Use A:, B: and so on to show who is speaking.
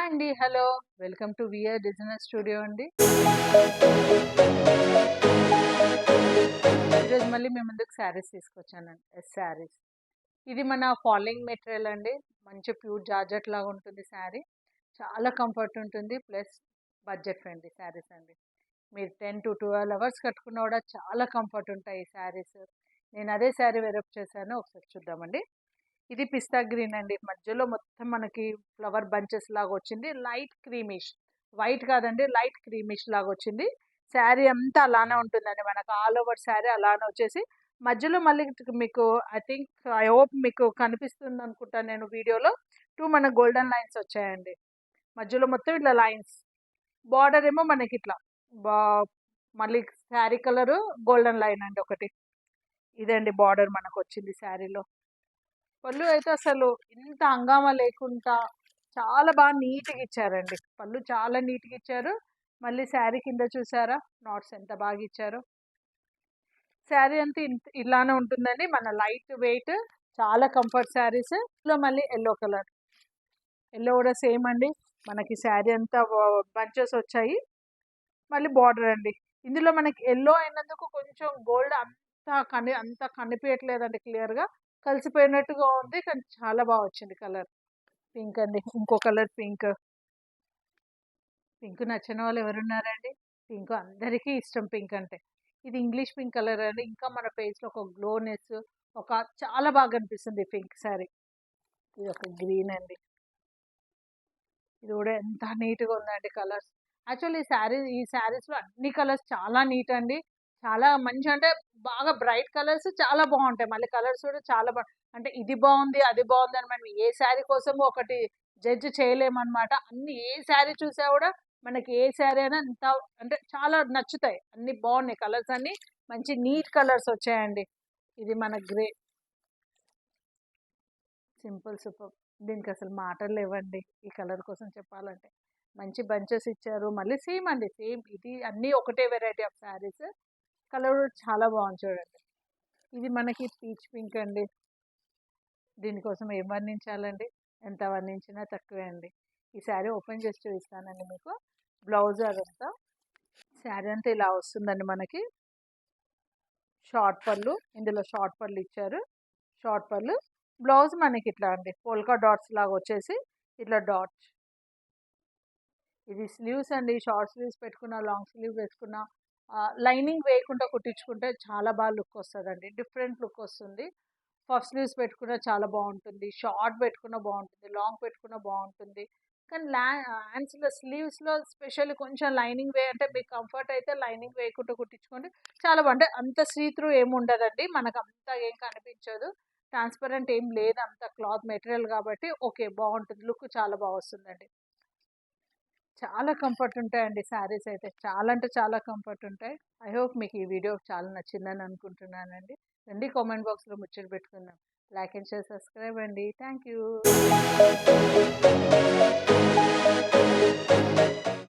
A: అండి. Hello. Welcome to VR designer studio అండి. ఈరోజు మళ్ళీ మీ ముందుకు శారీస్ తీసుకొచ్చానండి. శారీస్. ఇది మన ఫాలింగ్ మెటీరియల్ అండి. మంచి ప్యూర్ జార్జెట్ లాగా ఉంటుంది శారీ. చాలా కంఫర్ట్ ఉంటుంది. ప్లస్ బడ్జెట్ ఫ్రెండ్లీ శారీస్ అండి. మీరు 10 to 12 అవర్స్ కట్టుకున్నా కూడా చాలా కంఫర్ట్ ఉంటాయి ఈ శారీస్. నేను అదే శారీ వేరప్ చేశాను. ఒకసారి చూద్దామండి. ఇది పిస్తా గ్రీన్ అండి. మధ్యలో మొత్తం మనకి ఫ్లవర్ బంచెస్ లాగా వచ్చింది. లైట్ క్రీమిష్, వైట్ కాదండి, లైట్ క్రీమిష్ లాగా వచ్చింది. శారీ అంతా అలానే ఉంటుందండి. మనకు ఆల్ ఓవర్ శారీ అలానే వచ్చేసి మధ్యలో మళ్ళీ మీకు ఐ హోప్ మీకు కనిపిస్తుంది అనుకుంటాను నేను వీడియోలో. మన గోల్డెన్ లైన్స్ వచ్చాయండి. మధ్యలో మొత్తం ఇట్లా లైన్స్. బార్డర్ ఏమో మనకి ఇట్లా బా మళ్ళీ శారీ కలరు గోల్డెన్ లైన్ అండి ఒకటి. ఇదండి బార్డర్ మనకు వచ్చింది శారీలో. పళ్ళు అయితే అసలు ఇంత హంగామా లేకుండా చాలా బాగా నీట్గా ఇచ్చారండి. పళ్ళు చాలా నీట్గా ఇచ్చారు. మళ్ళీ శారీ కింద చూసారా నాట్స్ ఎంత బాగా ఇచ్చారో. శారీ అంతా ఇలానే ఉంటుందండి. మన లైట్ వెయిట్, చాలా కంఫర్ట్ శారీస్. లో మళ్ళీ ఎల్లో కలర్, ఎల్లో కూడా సేమ్ అండి. మనకి శారీ అంతా బంచెస్ వచ్చాయి. మళ్ళీ బార్డర్ అండి. ఇందులో మనకి ఎల్లో అయినందుకు కొంచెం గోల్డ్ అంత కనిపించట్లేదండి. క్లియర్గా కలిసిపోయినట్టుగా ఉంది, కానీ చాలా బాగా వచ్చింది కలర్. పింక్ అండి, ఇంకో కలర్ పింక్. పింక్ నచ్చని వాళ్ళు ఎవరున్నారండి? పింక్ అందరికీ ఇష్టం పింక్ అంటే. ఇది ఇంగ్లీష్ పింక్ కలర్ అండి. ఇంకా మన ఫేస్లో ఒక గ్లోనెస్, ఒక చాలా బాగా అనిపిస్తుంది పింక్ శారీ. ఇది ఒక గ్రీన్ అండి. ఇది కూడా ఎంత నీట్గా ఉందండి కలర్స్. యాక్చువల్లీ ఈ శారీస్లో అన్ని కలర్స్ చాలా నీట్ అండి. చాలా మంచి, అంటే బాగా బ్రైట్ కలర్స్ చాలా బాగుంటాయి. మళ్ళీ కలర్స్ కూడా చాలా అంటే ఇది బాగుంది అది బాగుంది అని మనం ఏ శారీ కోసము ఒకటి జడ్జ్ చేయలేమన్నమాట. అన్ని ఏ శారీ చూసా కూడా మనకి ఏ శారీ అయినా అంత అంటే చాలా నచ్చుతాయి. అన్ని బాగున్నాయి కలర్స్, అన్ని మంచి నీట్ కలర్స్ వచ్చాయండి. ఇది మన గ్రే, సింపుల్ సూపర్. దీనికి అసలు మాటలు లేవండి ఈ కలర్ కోసం చెప్పాలంటే. మంచి బంచెస్ ఇచ్చారు. మళ్ళీ సేమ్ అండి, సేమ్ ఇది అన్నీ ఒకటే వెరైటీ ఆఫ్ శారీస్. కలర్ కూడా చాలా బాగుంది చూడండి. ఇది మనకి పీచ్ పింక్ అండి. దీనికోసం ఏం వర్ణించాలండి, ఎంత వర్ణించినా తక్కువే అండి. ఈ శారీ ఓపెన్ చేసి చూపిస్తానండి మీకు. బ్లౌజ్ అదంతా, శారీ అంతా ఇలా వస్తుందండి మనకి. షార్ట్ పళ్ళు, ఇందులో షార్ట్ పళ్ళు ఇచ్చారు. షార్ట్ పళ్ళు, బ్లౌజ్ మనకి ఇట్లా అండి పోల్కా డాట్స్ లాగా వచ్చేసి ఇట్లా డాట్స్. ఇది స్లీవ్స్ అండి. షార్ట్ స్లీవ్స్ పెట్టుకున్న, లాంగ్ స్లీవ్ వేసుకున్న, లైనింగ్ వేయకుండా కుట్టించుకుంటే చాలా బాగా లుక్ వస్తుందండి. డిఫరెంట్ లుక్ వస్తుంది. పఫ్ స్లీవ్స్ పెట్టుకున్న చాలా బాగుంటుంది. షార్ట్ పెట్టుకున్న బాగుంటుంది. లాంగ్ పెట్టుకున్న బాగుంటుంది. కానీ హ్యాండ్స్లో స్లీవ్స్లో స్పెషల్లీ కొంచెం లైనింగ్ అంటే మీకు కంఫర్ట్ అయితే లైనింగ్ వేయకుండా కుట్టించుకోండి. చాలా బాగుంటే అంత సీ త్రూ ఏమి ఉండదండి. మనకు అంత ఏం కనిపించదు. ట్రాన్స్పరెంట్ ఏం లేదు అంత క్లాత్ మెటీరియల్ కాబట్టి ఓకే బాగుంటుంది. లుక్ చాలా బాగా వస్తుందండి. చాలా కంఫర్ట్ ఉంటాయండి శారీస్ అయితే. చాలా అంటే చాలా కంఫర్ట్ ఉంటాయి. ఐ హోప్ మీకు ఈ వీడియో చాలా నచ్చిందని అనుకుంటున్నానండి. రండి కామెంట్ బాక్స్లో ముచ్చట పెట్టుకుందాం. లైక్ అండ్ షేర్, సబ్స్క్రైబ్ అండి. Thank you.